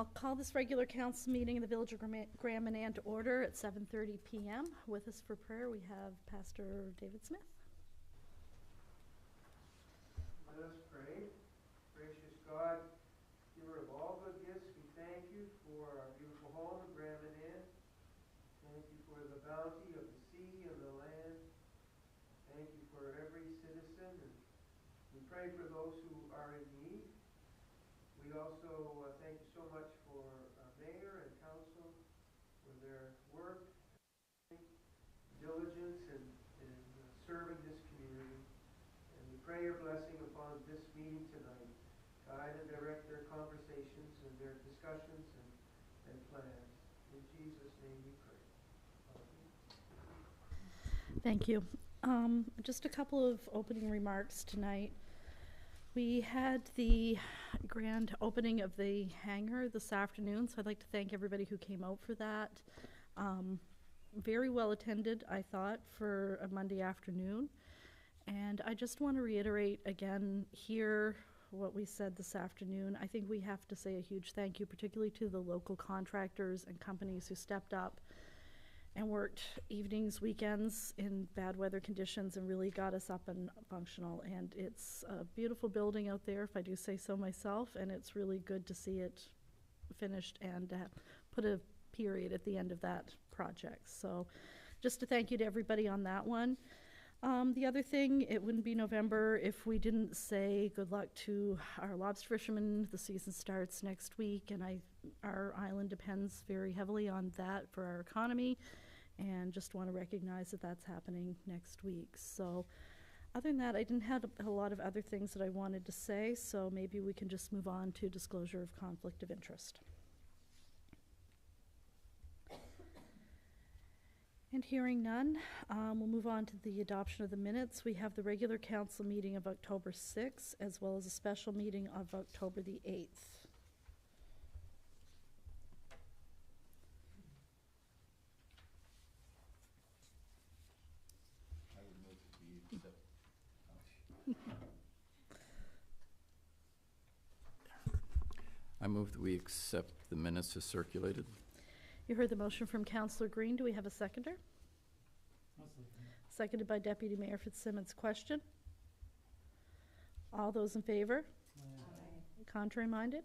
I'll call this regular council meeting in the Village of Grand Manan to order at 7:30 p.m. With us for prayer, we have Pastor David Smith. Let us pray. Gracious God, giver of all good gifts, we thank you for our beautiful home in Grand Manan. Thank you for the bounty of the sea and the land. Thank you for every citizen. And we pray for those who are in need. We also thank you so much for our mayor and council for their work, diligence in serving this community. And we pray your blessing upon this meeting tonight. Guide and direct their conversations and their discussions and plans. In Jesus' name we pray. Amen. Thank you. Just a couple of opening remarks tonight. We had the grand opening of the hangar this afternoon, so I'd like to thank everybody who came out for that. Very well attended, I thought, for a Monday afternoon. And I just want to reiterate again here what we said this afternoon. I think we have to say a huge thank you, particularly to the local contractors and companies who stepped up and worked evenings, weekends in bad weather conditions and really got us up and functional. And it's a beautiful building out there, if I do say so myself, and it's really good to see it finished and put a period at the end of that project. So just a thank you to everybody on that one. The other thing, it wouldn't be November if we didn't say good luck to our lobster fishermen. The season starts next week, and our island depends very heavily on that for our economy, and just want to recognize that that's happening next week. So other than that, I didn't have a lot of other things that I wanted to say, so maybe we can just move on to disclosure of conflict of interest. And hearing none, we'll move on to the adoption of the minutes. We have the regular council meeting of October 6th, as well as a special meeting of October the 8th. I would move that we accept. I move that we accept the minutes as circulated. You heard the motion from Councillor Green. Do we have a seconder? Seconded by Deputy Mayor Fitzsimmons. Question? All those in favor? Aye. Contrary minded?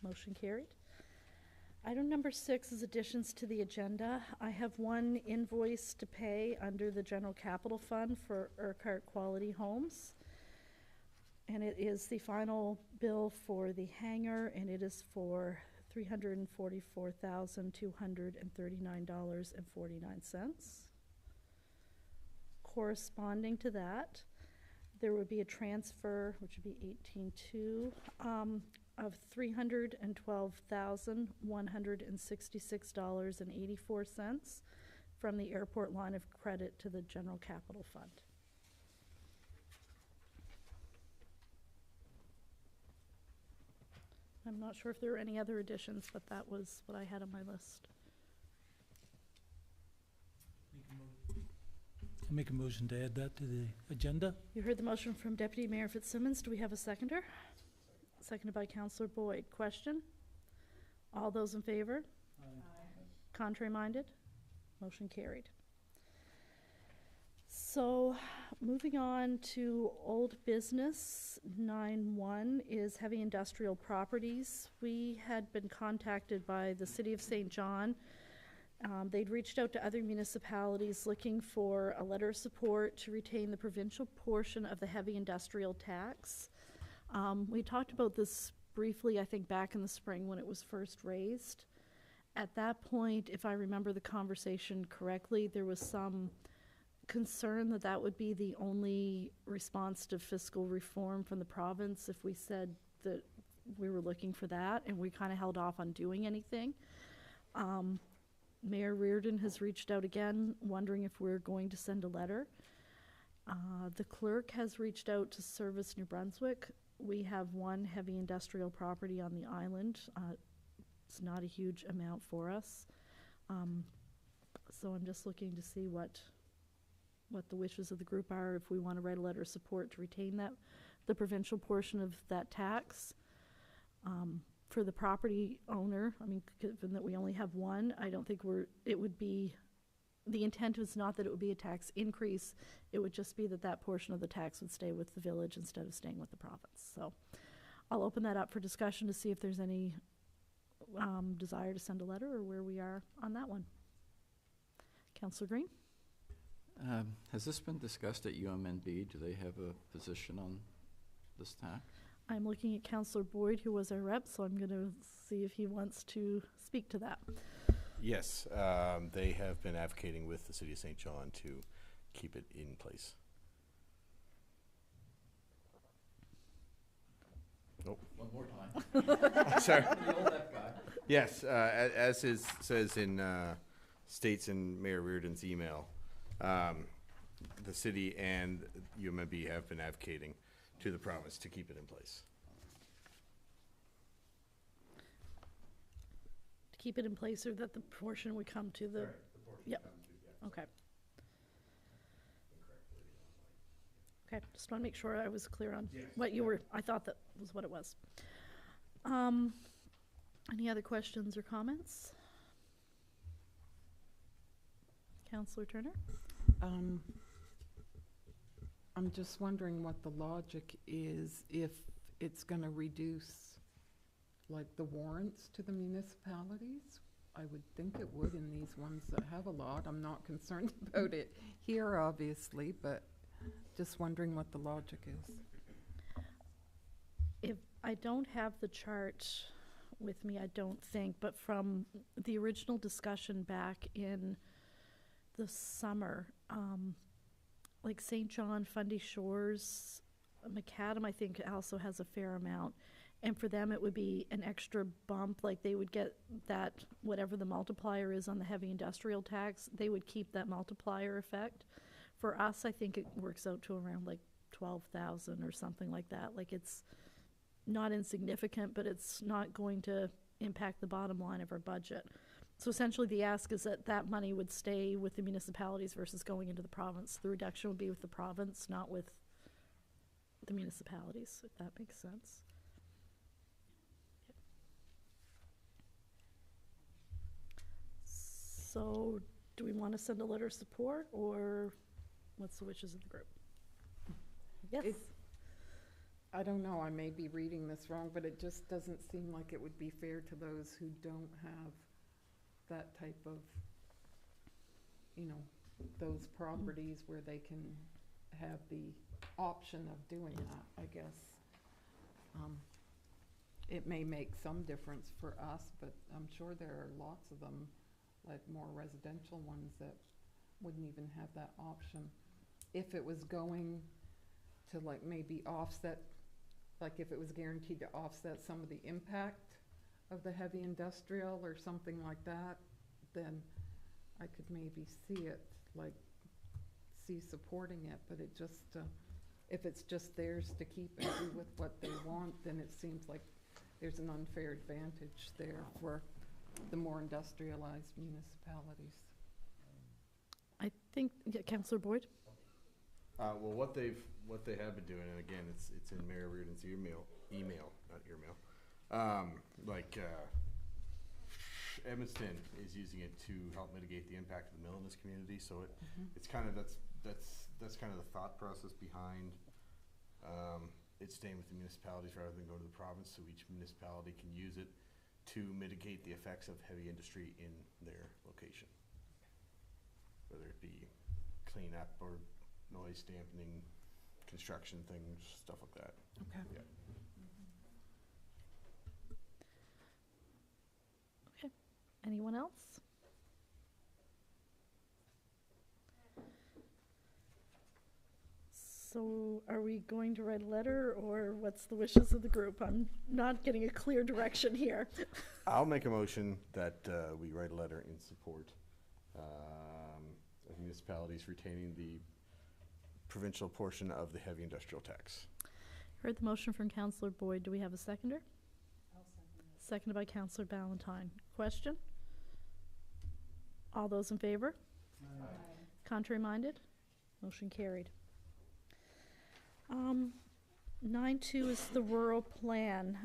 Motion carried. Item number 6 is additions to the agenda. I have one invoice to pay under the General Capital Fund for Urquhart Quality Homes. And it is the final bill for the hangar, and it is for $344,239.49. Corresponding to that, there would be a transfer, which would be 18.2, of $312,166.84 from the airport line of credit to the General Capital Fund. I'm not sure if there are any other additions, but that was what I had on my list. I'll make a motion to add that to the agenda. You heard the motion from Deputy Mayor Fitzsimmons. Do we have a seconder? Seconded by Councillor Boyd. Question? All those in favor? Aye. Contrary minded? Motion carried. So moving on to old business, 9.1 is heavy industrial properties. We had been contacted by the City of St. John. They'd reached out to other municipalities looking for a letter of support to retain the provincial portion of the heavy industrial tax. We talked about this briefly, I think, back in the spring when it was first raised. At that point, if I remember the conversation correctly, there was some concern that that would be the only response to fiscal reform from the province if we said that we were looking for that, and we kind of held off on doing anything. Mayor Reardon has reached out again, wondering if we're going to send a letter. The clerk has reached out to Service New Brunswick. We have one heavy industrial property on the island. It's not a huge amount for us. So I'm just looking to see what the wishes of the group are, if we want to write a letter of support to retain that, the provincial portion of that tax. for the property owner, I mean, given that we only have one, I don't think it would be, the intent was not that it would be a tax increase. It would just be that that portion of the tax would stay with the village instead of staying with the province. So I'll open that up for discussion to see if there's any desire to send a letter or where we are on that one. Councillor Green? Has this been discussed at UMNB? Do they have a position on this tax? I'm looking at Councillor Boyd, who was our rep, so I'm going to see if he wants to speak to that. Yes, they have been advocating with the City of St. John to keep it in place. Nope. One more time. Sorry. The old F guy. Yes, as states in Mayor Reardon's email, the city and UMNB have been advocating to the province to keep it in place. To keep it in place, or that the portion would come to the... Right, the portion Yep. comes to- Okay. Okay, just want to make sure I was clear on Yes. what you were, I thought that was what it was. Any other questions or comments? Councillor Turner? I'm just wondering what the logic is if it's gonna reduce, like, the warrants to the municipalities. I would think it would in these ones that have a lot. I'm not concerned about it here, obviously, but just wondering what the logic is. If I don't have the chart with me, I don't think, but from the original discussion back in the summer, like St. John, Fundy Shores, Macadam, I think also has a fair amount. And for them, it would be an extra bump, like they would get that, whatever the multiplier is on the heavy industrial tax, they would keep that multiplier effect. For us, I think it works out to around like 12,000 or something like that. Like, it's not insignificant, but it's not going to impact the bottom line of our budget. So essentially the ask is that that money would stay with the municipalities versus going into the province. The reduction would be with the province, not with the municipalities, if that makes sense. So do we want to send a letter of support, or what's the wishes of the group? Yes? It's- I don't know, I may be reading this wrong, but it just doesn't seem like it would be fair to those who don't have that type of, you know, those properties where they can have the option of doing that, I guess. It may make some difference for us, but I'm sure there are lots of them, like more residential ones, that wouldn't even have that option. If it was going to, like, maybe offset, like if it was guaranteed to offset some of the impact of the heavy industrial or something like that, then I could maybe see it, like, see supporting it, but it just, if it's just theirs to keep and do with what they want, then it seems like there's an unfair advantage there for the more industrialized municipalities. I think, yeah, Councillor Boyd? Well, what they have been doing, and again, it's in Mayor Reardon's email, not earmail. Edmundston is using it to help mitigate the impact of the mill in this community. So it's kind of that's kind of the thought process behind it staying with the municipalities rather than go to the province. So each municipality can use it to mitigate the effects of heavy industry in their location, whether it be cleanup or noise dampening, construction things, stuff like that. Okay. Yeah. Okay. Anyone else? So are we going to write a letter, or what's the wishes of the group? I'm not getting a clear direction here. I'll make a motion that we write a letter in support of municipalities retaining the provincial portion of the heavy industrial tax. Heard the motion from Councillor Boyd. Do we have a seconder? I'll second it. Seconded by Councillor Ballantyne. Question? All those in favor? Aye. Contrary minded? Motion carried. 9.2 is the rural plan.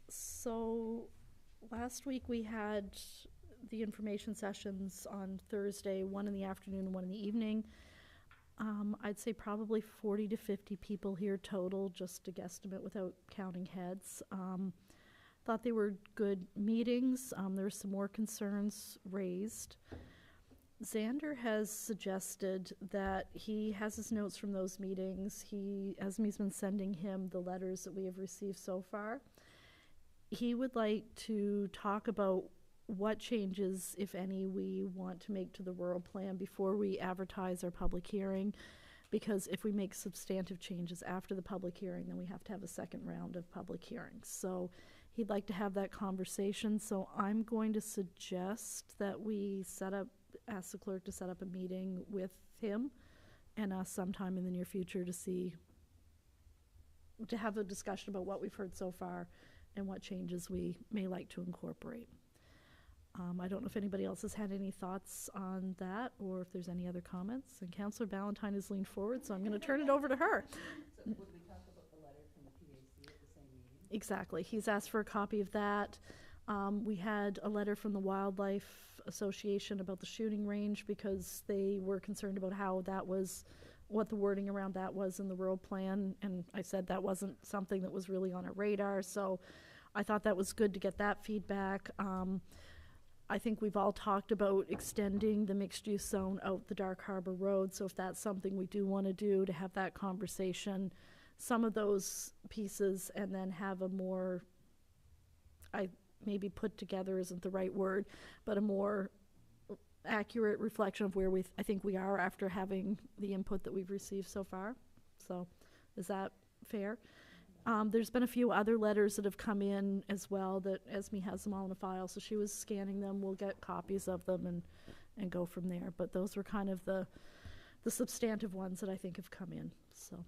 So last week we had the information sessions on Thursday, one in the afternoon and one in the evening. I'd say probably 40 to 50 people here total, just a guesstimate without counting heads. Thought they were good meetings. There were some more concerns raised. Xander has suggested that he has his notes from those meetings. Esme's been sending him the letters that we have received so far. He would like to talk about what changes, if any, we want to make to the rural plan before we advertise our public hearing, because if we make substantive changes after the public hearing, then we have to have a second round of public hearings. So he'd like to have that conversation. So I'm going to suggest that we ask the clerk to set up a meeting with him and us sometime in the near future to have a discussion about what we've heard so far and what changes we may like to incorporate. I don't know if anybody else has had any thoughts on that or if there's any other comments. And Councillor Ballantyne has leaned forward, so I'm going to turn it over to her. So would we talk about the letter from the PAC at the same meeting? Exactly. He's asked for a copy of that. We had a letter from the Wildlife Association about the shooting range because they were concerned about what the wording around that was in the rural plan. And I said that wasn't something that was really on our radar. So I thought that was good to get that feedback. I think we've all talked about extending the mixed-use zone out the Dark Harbor Road, so if that's something we do want to do, to have that conversation, some of those pieces, and then have a more, maybe put together isn't the right word, but a more accurate reflection of where I think we are after having the input that we've received so far. So is that fair? There's been a few other letters that have come in as well that Esme has them all in a file, so she was scanning them. We'll get copies of them and go from there. But those were kind of the substantive ones that I think have come in. So,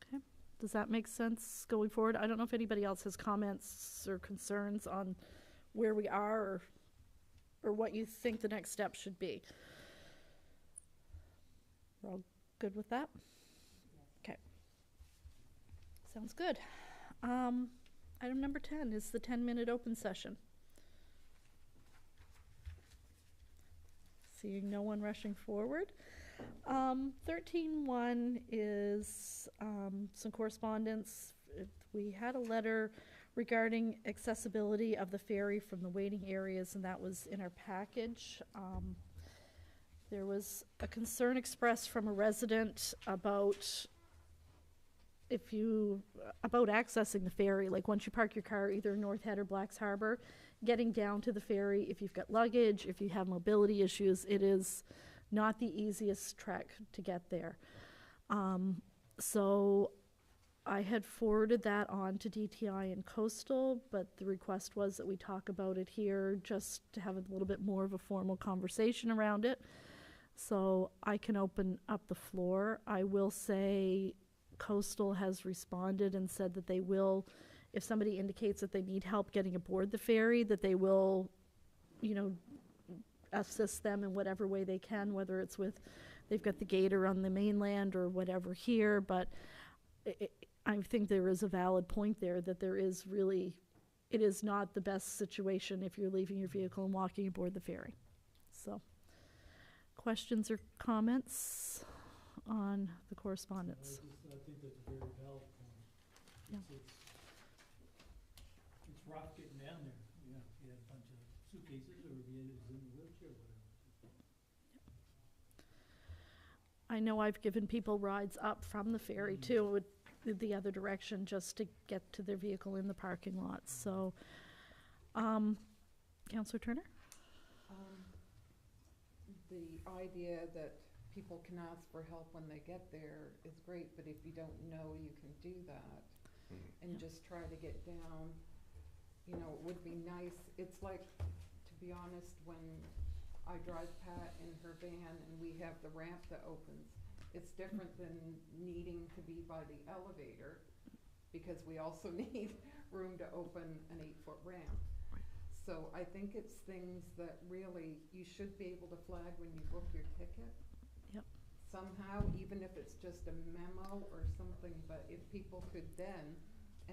okay. Does that make sense going forward? I don't know if anybody else has comments or concerns on where we are or what you think the next step should be. We're all good with that? Okay. Sounds good. Item number 10 is the 10-minute open session. Seeing no one rushing forward. 13.1 is some correspondence. We had a letter regarding accessibility of the ferry from the waiting areas, and that was in our package. There was a concern expressed from a resident about accessing the ferry, like once you park your car either in North Head or Blacks Harbor, getting down to the ferry, if you've got luggage, if you have mobility issues, it is not the easiest trek to get there. So I had forwarded that on to DTI and Coastal, but the request was that we talk about it here just to have a little bit more of a formal conversation around it. So I can open up the floor. I will say Coastal has responded and said that they will, if somebody indicates that they need help getting aboard the ferry, that they will, assist them in whatever way they can, whether it's with, they've got the gator on the mainland or whatever here, but I think there is a valid point there that it is not the best situation if you're leaving your vehicle and walking aboard the ferry. So, questions or comments on the correspondence? I think that's a very valid point. Yeah. It's rough getting down there, if you had a bunch of suitcases or if you was in a wheelchair or whatever. I know I've given people rides up from the ferry too, the other direction, just to get to their vehicle in the parking lot. So, Councillor Turner? The idea that people can ask for help when they get there is great, but if you don't know you can do that and just try to get down, it would be nice. It's like, to be honest, when I drive Pat in her van and we have the ramp that opens, it's different than needing to be by the elevator because we also need room to open an 8-foot ramp. So I think it's things that really you should be able to flag when you book your ticket. Yep. Somehow, even if it's just a memo or something, but if people could then,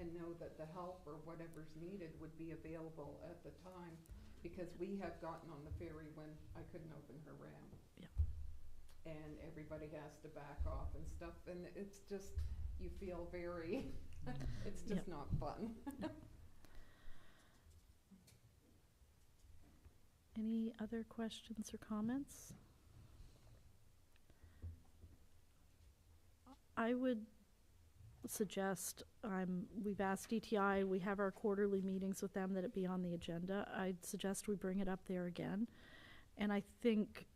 and know that the help or whatever's needed would be available at the time, because we have gotten on the ferry when I couldn't open her ramp. Yeah. And everybody has to back off and stuff, and it's just, you feel very, it's just not fun. Any other questions or comments? I would suggest, we've asked DTI, we have our quarterly meetings with them, that it be on the agenda. I'd suggest we bring it up there again. And I think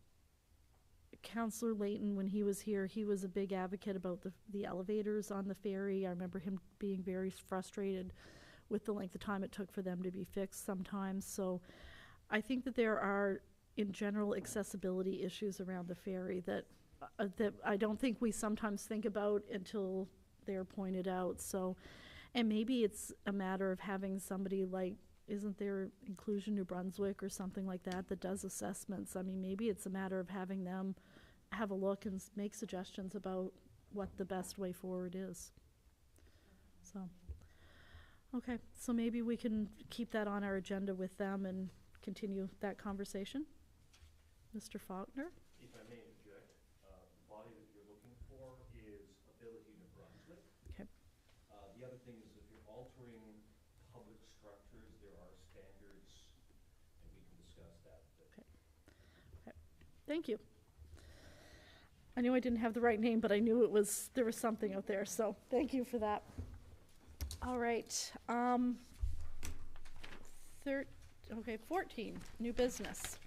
Councillor Layton, when he was here, he was a big advocate about the elevators on the ferry. I remember him being very frustrated with the length of time it took for them to be fixed sometimes. So I think that there are, in general, accessibility issues around the ferry that I don't think we sometimes think about until they're pointed out. So, and maybe it's a matter of having somebody like, isn't there Inclusion New Brunswick or something like that that does assessments? I mean, maybe it's a matter of having them have a look and make suggestions about what the best way forward is. So, okay, so maybe we can keep that on our agenda with them and continue that conversation. Mr. Faulkner? If I may interject, the body that you're looking for is Ability New Brunswick. Okay. The other thing is, if you're altering public structures, there are standards, and we can discuss that. Okay. Thank you. I knew I didn't have the right name, but I knew there was something out there, so thank you for that. All right. 14, new business.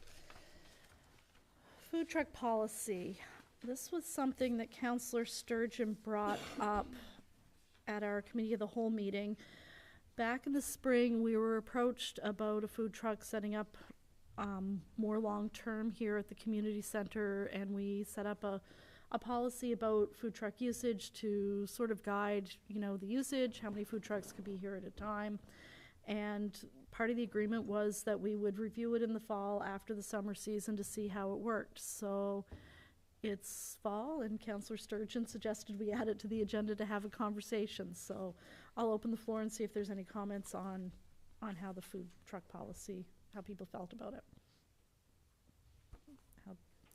Food truck policy. This was something that Councillor Sturgeon brought up at our committee of the whole meeting. Back in the spring, we were approached about a food truck setting up more long-term here at the community center, and we set up a policy about food truck usage to sort of guide, the usage, how many food trucks could be here at a time. And part of the agreement was that we would review it in the fall after the summer season to see how it worked. So it's fall, and Councillor Sturgeon suggested we add it to the agenda to have a conversation. So I'll open the floor and see if there's any comments on how the food truck policy, how people felt about it.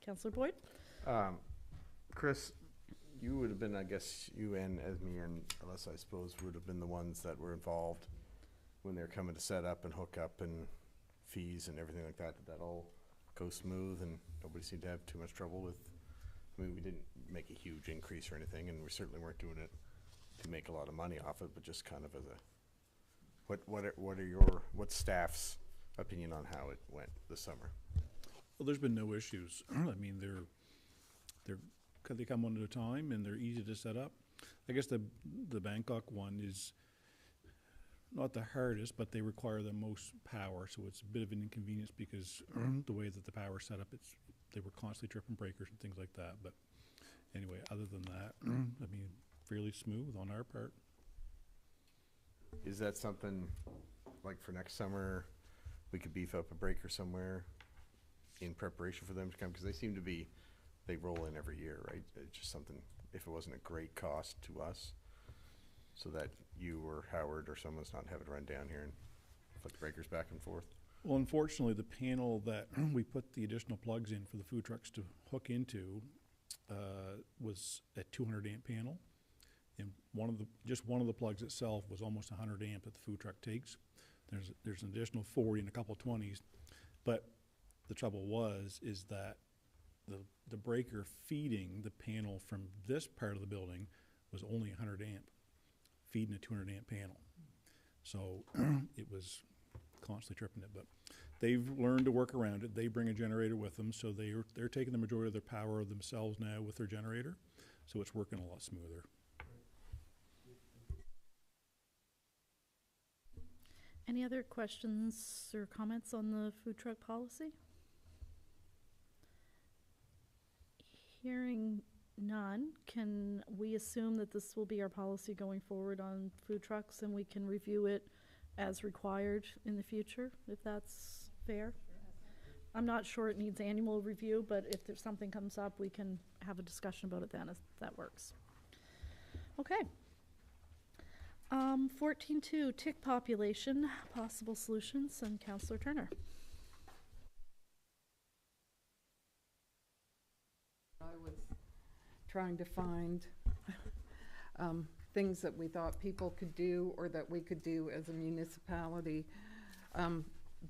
Councillor Boyd? Chris, you would have been, I guess, you and Esme and Alyssa, I suppose, would have been the ones that were involved when they're coming to set up and hook up and fees and everything like that. Did that all go smooth and nobody seemed to have too much trouble with? I mean, we didn't make a huge increase or anything, and we certainly weren't doing it to make a lot of money off it, but just kind of as a, what's staff's opinion on how it went this summer? Well, there's been no issues. I mean, they come one at a time and they're easy to set up. I guess the Bangkok one is not the hardest, but they require the most power, so it's a bit of an inconvenience because the way that the power set up, they were constantly tripping breakers and things like that. But anyway, other than that, I mean, fairly smooth on our part. Is that something like for next summer we could beef up a breaker somewhere in preparation for them to come? Because they roll in every year, right? It's just something, if it wasn't a great cost to us, so that you or Howard or someone's not having to run down here and flick breakers back and forth. Well, unfortunately, the panel that we put the additional plugs in for the food trucks to hook into was a 200 amp panel, and one of the plugs itself was almost 100 amp that the food truck takes. There's an additional 40 and a couple 20s, but the trouble is that the breaker feeding the panel from this part of the building was only 100 amp, feeding a 200 amp panel. So it was constantly tripping it, but they've learned to work around it. They bring a generator with them, so they're taking the majority of their power themselves now with their generator, so it's working a lot smoother. Any other questions or comments on the food truck policy? Hearing none, can we assume that this will be our policy going forward on food trucks, and we can review it as required in the future, if that's fair? I'm not sure it needs annual review, but if there's something comes up, we can have a discussion about it then, if that works. Okay. 14.2, tick population, possible solutions, and Councillor Turner. I was trying to find things that we thought people could do or that we could do as a municipality.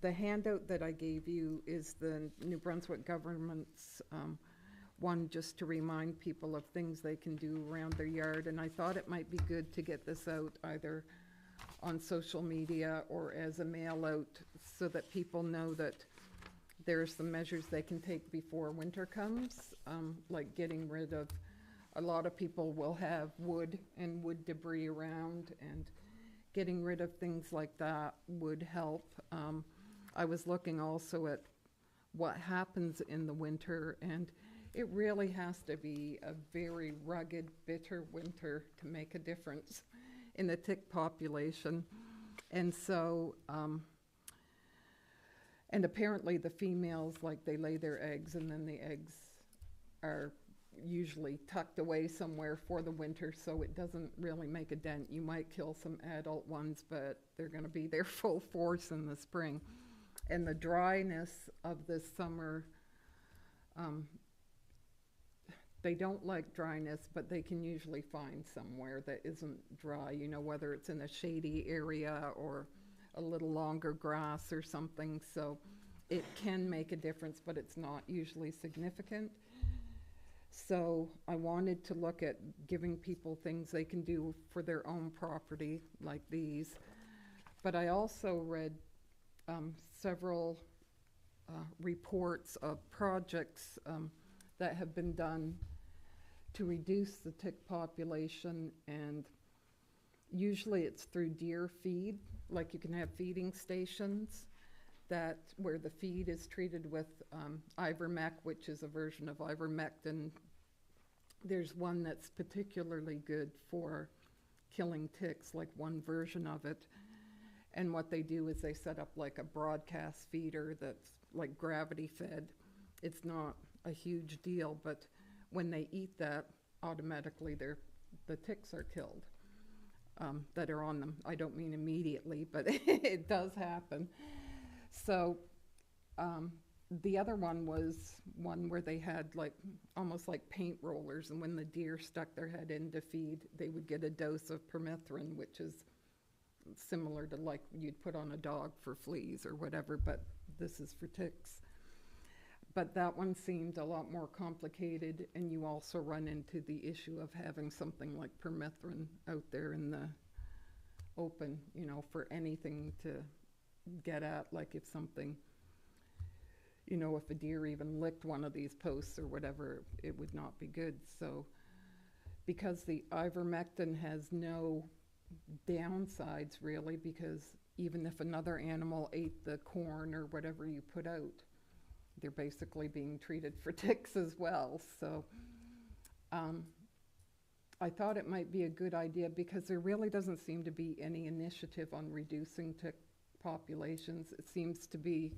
The handout that I gave you is the New Brunswick government's one, just to remind people of things they can do around their yard. And I thought it might be good to get this out either on social media or as a mail out so that people know that there's some measures they can take before winter comes, like getting rid of, a lot of people will have wood and wood debris around, and getting rid of things like that would help. I was looking also at what happens in the winter, and it really has to be a very rugged, bitter winter to make a difference in the tick population. And so, and apparently the females, like, they lay their eggs, and then the eggs are usually tucked away somewhere for the winter, so it doesn't really make a dent. You might kill some adult ones, but they're going to be there full force in the spring. And the dryness of this summer, they don't like dryness, but they can usually find somewhere that isn't dry, you know, whether it's in a shady area or a little longer grass or something. So it can make a difference, but it's not usually significant. So I wanted to look at giving people things they can do for their own property, like these. But I also read several reports of projects that have been done to reduce the tick population, and usually it's through deer feed. Like, you can have feeding stations that where the feed is treated with ivermec, which is a version of ivermectin. There's one that's particularly good for killing ticks, like one version of it. And what they do is they set up like a broadcast feeder that's like gravity fed. It's not a huge deal, but when they eat that, automatically the ticks are killed that are on them. I don't mean immediately, but it does happen. So the other one was one where they had like almost like paint rollers, and when the deer stuck their head in to feed, they would get a dose of permethrin, which is similar to like you'd put on a dog for fleas or whatever, but this is for ticks. But that one seemed a lot more complicated, and you also run into the issue of having something like permethrin out there in the open, you know, for anything to get at, like if something, you know, if a deer even licked one of these posts or whatever, it would not be good. So because the ivermectin has no downsides really, because even if another animal ate the corn or whatever you put out, they're basically being treated for ticks as well. So I thought it might be a good idea, because there really doesn't seem to be any initiative on reducing tick populations. It seems to be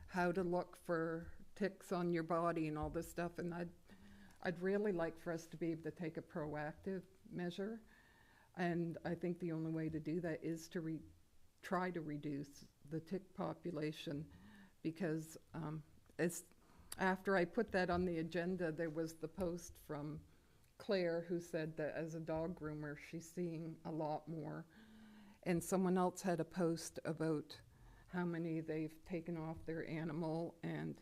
how to look for ticks on your body and all this stuff, and I'd really like for us to be able to take a proactive measure, and I think the only way to do that is to try to reduce the tick population, because after I put that on the agenda, there was the post from Claire, who said that as a dog groomer, she's seeing a lot more. And someone else had a post about how many they've taken off their animal, and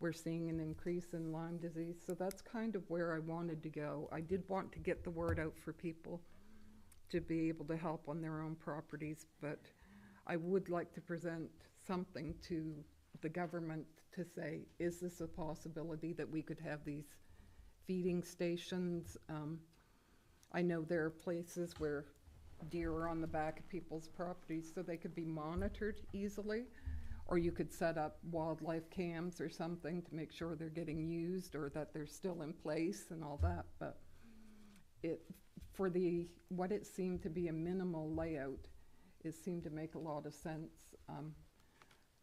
we're seeing an increase in Lyme disease. So that's kind of where I wanted to go. I did want to get the word out for people to be able to help on their own properties, but I would like to present something to the government to say, is this a possibility that we could have these feeding stations? I know there are places where deer are on the back of people's properties, so they could be monitored easily, or you could set up wildlife cams or something to make sure they're getting used or that they're still in place and all that. But for what it seemed to be a minimal layout, it seemed to make a lot of sense.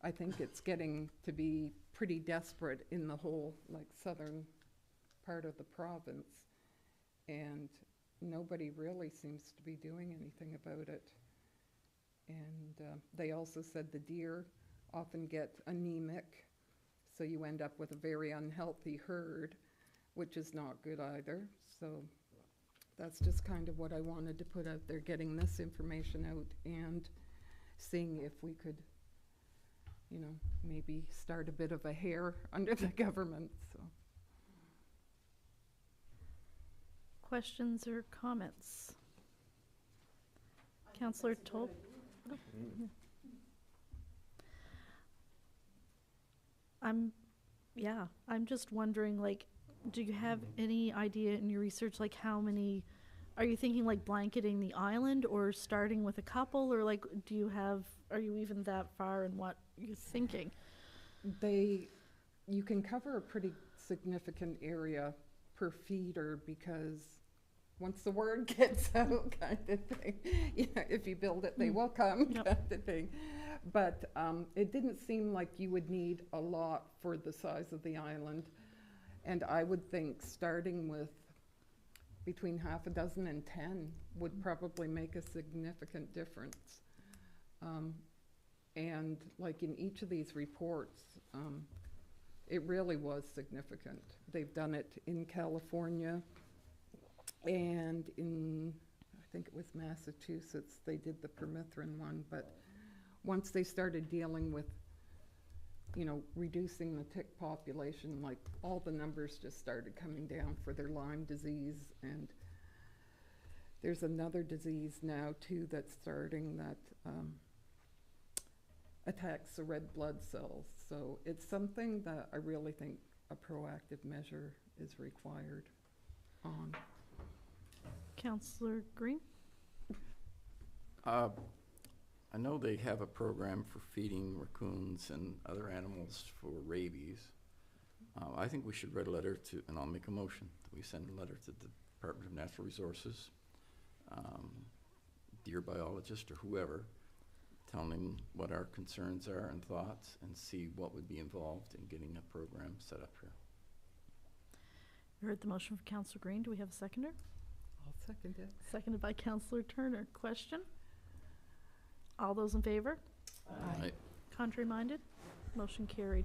I think it's getting to be pretty desperate in the whole like southern part of the province, and nobody really seems to be doing anything about it. And they also said the deer often get anemic, so you end up with a very unhealthy herd, which is not good either. So that's just kind of what I wanted to put out there, getting this information out and seeing if we could, you know, maybe start a bit of a hair under the government, so. Questions or comments? Councillor Toll? I'm just wondering, like, do you have any idea in your research, like how many, are you thinking like blanketing the island or starting with a couple, or like, are you even that far in what you're thinking? You can cover a pretty significant area per feeder, because once the word gets out, kind of thing, if you build it, they will come, Yep. kind of thing. But it didn't seem like you would need a lot for the size of the island. And I would think starting with between half a dozen and 10 would probably make a significant difference. And like in each of these reports, it really was significant. They've done it in California and in, I think it was Massachusetts, they did the permethrin one. But once they started dealing with, you know, reducing the tick population, like all the numbers just started coming down for their Lyme disease. And there's another disease now too that's starting that attacks the red blood cells. So it's something that I really think a proactive measure is required on. Councillor Green? I know they have a program for feeding raccoons and other animals for rabies. I think we should write a letter to, and I'll make a motion, that we send a letter to the Department of Natural Resources, deer biologist or whoever, telling them what our concerns are and thoughts, and see what would be involved in getting a program set up here. You heard the motion from Councillor Green. Do we have a seconder? I'll second it. Seconded by Councillor Turner. Question? All those in favor? Aye. Contrary-minded? Motion carried.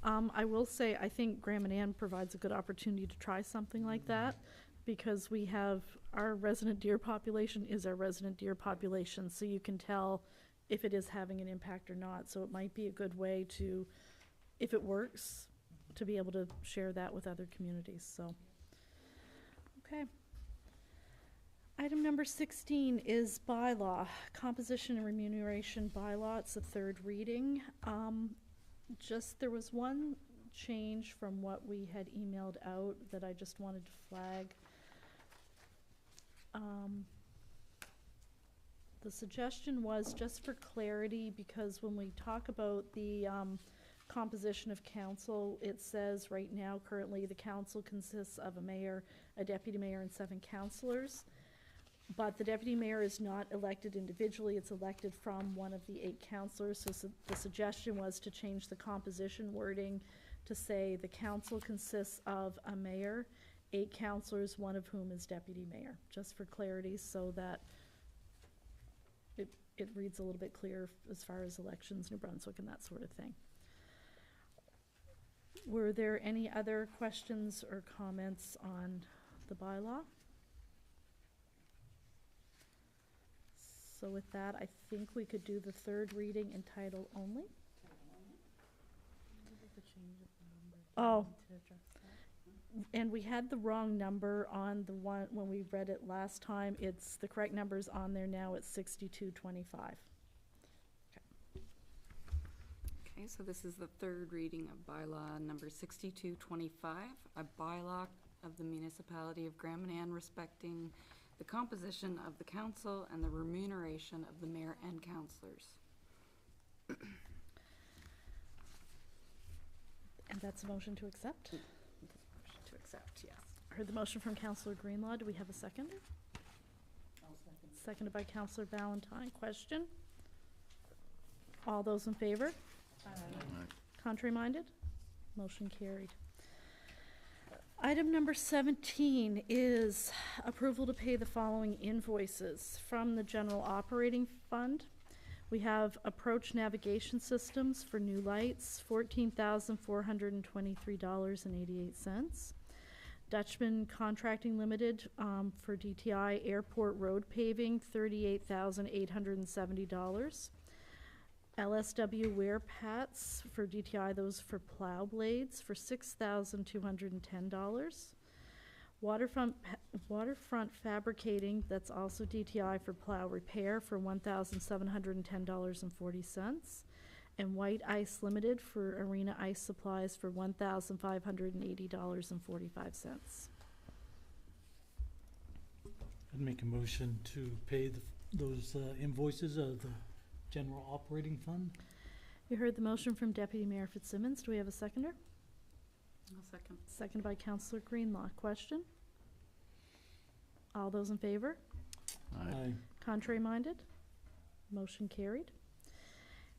I will say, I think Graham and Ann provides a good opportunity to try something like that, because we have, our resident deer population is our resident deer population, so you can tell if it is having an impact or not. So it might be a good way to, if it works, to be able to share that with other communities, so. Okay. Item number 16 is bylaw, composition and remuneration bylaw. It's the third reading. There was one change from what we had emailed out that I just wanted to flag. The suggestion was just for clarity, because when we talk about the composition of council, it says right now, currently, the council consists of a mayor, a deputy mayor, and 7 councillors. But the deputy mayor is not elected individually, it's elected from one of the 8 councillors. So the suggestion was to change the composition wording to say the council consists of a mayor, 8 councillors, one of whom is deputy mayor, just for clarity, so that it reads a little bit clearer as far as elections, New Brunswick, and that sort of thing. Were there any other questions or comments on the bylaw? So with that, I think we could do the third reading in title only. Oh, and we had the wrong number on the one, when we read it last time. It's, the correct number's on there now, it's 6225. Okay, so this is the third reading of bylaw number 6225, a bylaw of the municipality of Graham and Ann respecting the composition of the council and the remuneration of the mayor and councillors. And that's a motion to accept? Motion to accept, yes. I heard the motion from Councillor Greenlaw. Do we have a seconder? I'll second. Seconded by Councillor Valentine. Question? All those in favor? Aye. Contrary-minded? Motion carried. Item number 17 is approval to pay the following invoices from the general operating fund. We have Approach Navigation Systems for new lights, $14,423.88. Dutchman Contracting Limited for DTI Airport Road Paving, $38,870. LSW Wear Pats for DTI, those for plow blades, for $6,210. Waterfront Fabricating, that's also DTI, for plow repair for $1,710.40. And White Ice Limited for arena ice supplies for $1,580.45. I'd make a motion to pay those invoices of the general operating fund. You heard the motion from Deputy Mayor Fitzsimmons. Do we have a seconder? I'll second. Seconded by Councillor Greenlaw. Question? All those in favor? Aye. Contrary minded? Motion carried.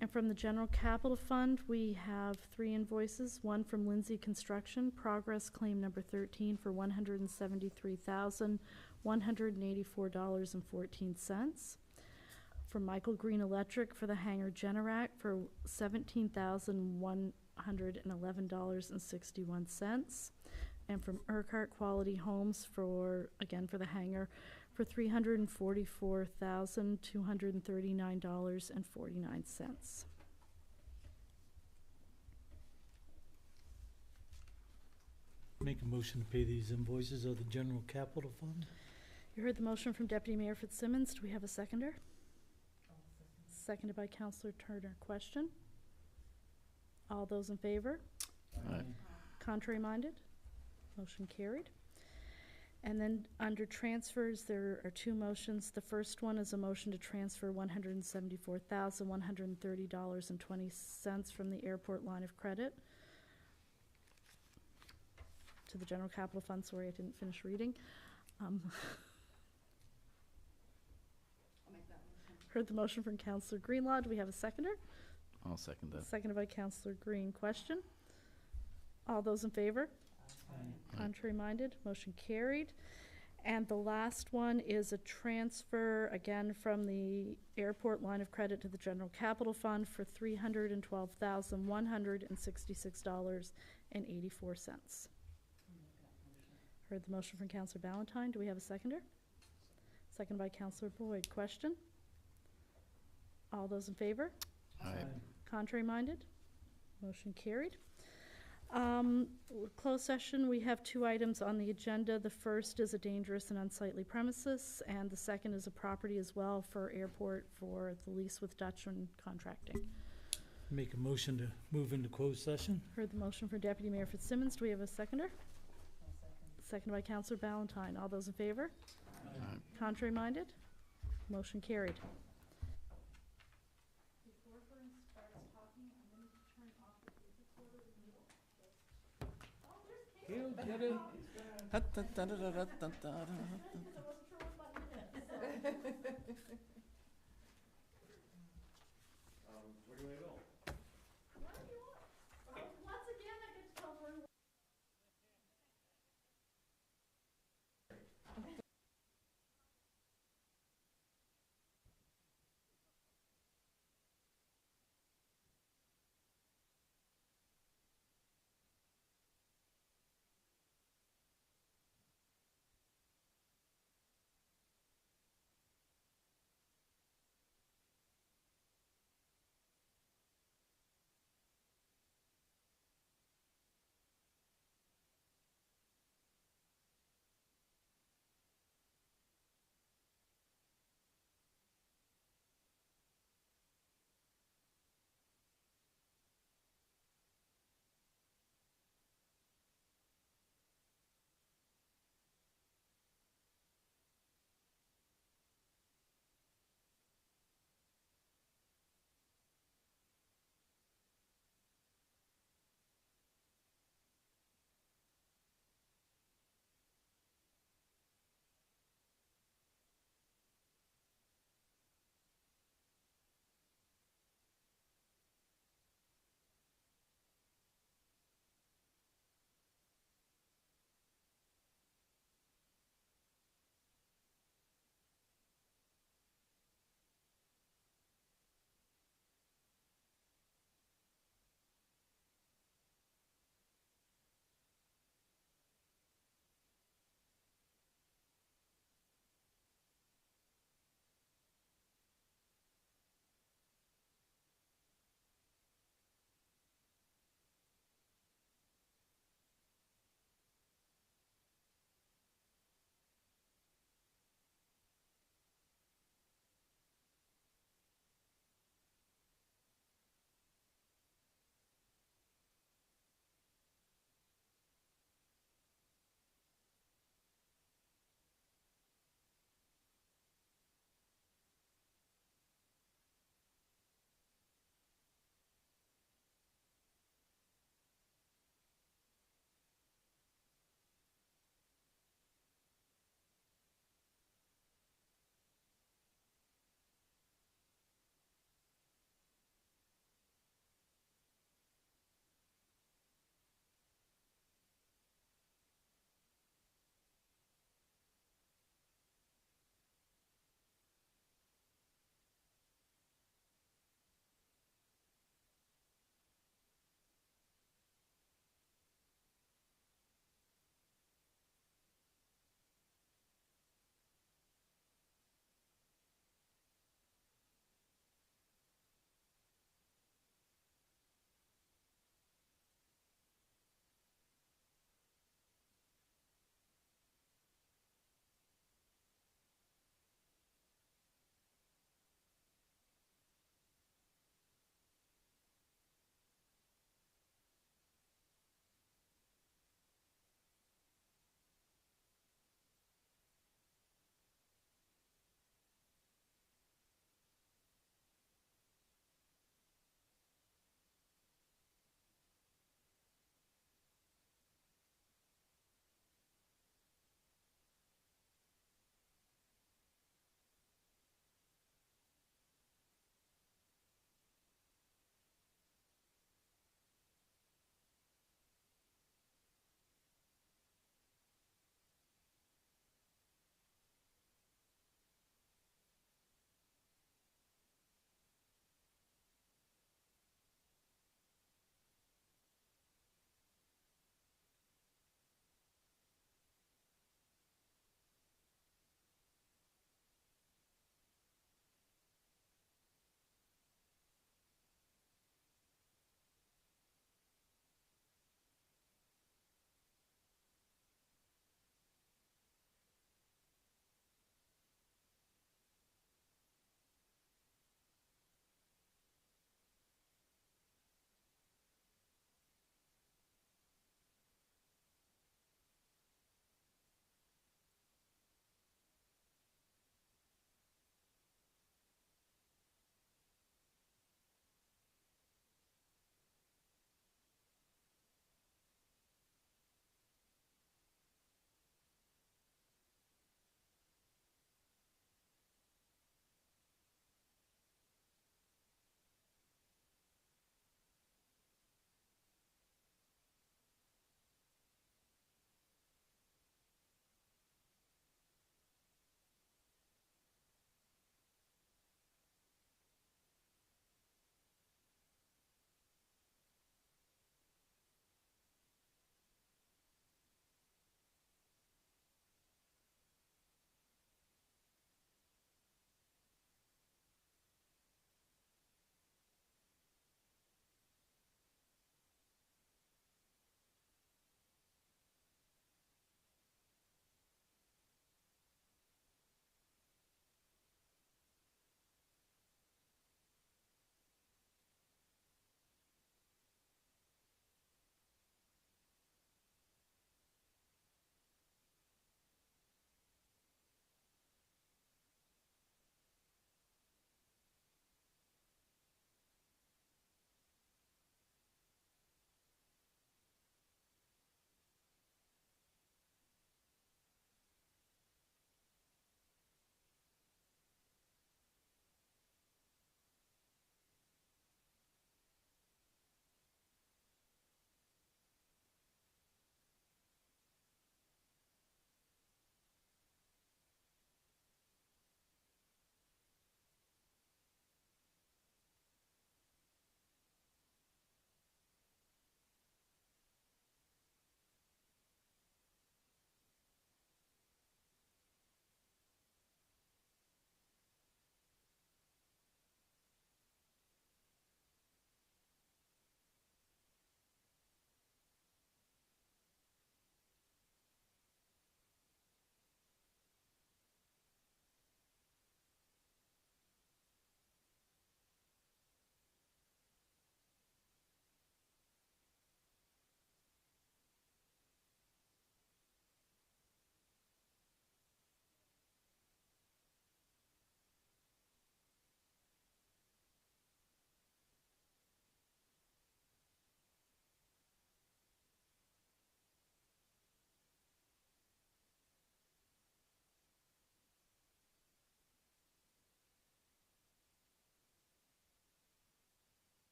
And from the General Capital Fund, we have 3 invoices. One from Lindsay Construction, progress claim number 13 for $173,184.14. From Michael Green Electric for the Hangar Generac for $17,111.61. And from Urquhart Quality Homes for, again for the hangar, for $344,239.49. Make a motion to pay these invoices of the general capital fund. You heard the motion from Deputy Mayor Fitzsimmons. Do we have a seconder? Seconded by Councillor Turner. Question? All those in favor? Aye. Contrary minded? Motion carried. And then under transfers, there are 2 motions. The first one is a motion to transfer $174,130.20 from the airport line of credit to the general capital fund. Sorry, I didn't finish reading. I'll make that motion. Heard the motion from Councillor Greenlaw. Do we have a seconder? I'll second that. Seconded by Councillor Green. Question? All those in favor? Aye. Contrary minded, motion carried. And the last one is a transfer, again, from the airport line of credit to the general capital fund for $312,166.84. Heard the motion from Councillor Ballantyne. Do we have a seconder? Second by Councillor Boyd. Question? All those in favor? Aye. Contrary minded? Motion carried. Closed session, we have 2 items on the agenda. The first is a dangerous and unsightly premises, and the second is a property as well for airport for the lease with Dutchman Contracting. Make a motion to move into closed session. Heard the motion for Deputy Mayor Fitzsimmons. Do we have a seconder? I'll second. Seconded by Councillor Ballantyne. All those in favor? Aye. Contrary minded? Motion carried. Before Vern starts talking, I'm going to turn off the tape recorder in the middle. He'll get it. Where do I go? Once again, I get to tell Vern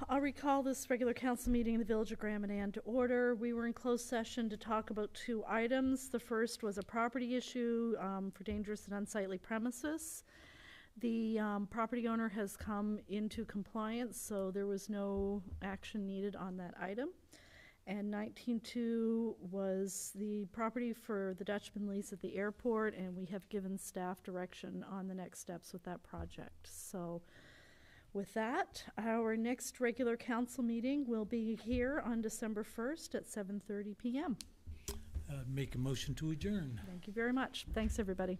I'll recall this regular council meeting in the Village of Grand Manan to order. We were in closed session to talk about 2 items. The first was a property issue for dangerous and unsightly premises. The property owner has come into compliance, so there was no action needed on that item. And 19.2 was the property for the Dutchman lease at the airport, and we have given staff direction on the next steps with that project. So with that, our next regular council meeting will be here on December 1st at 7:30 p.m. Make a motion to adjourn. Thank you very much. Thanks, everybody.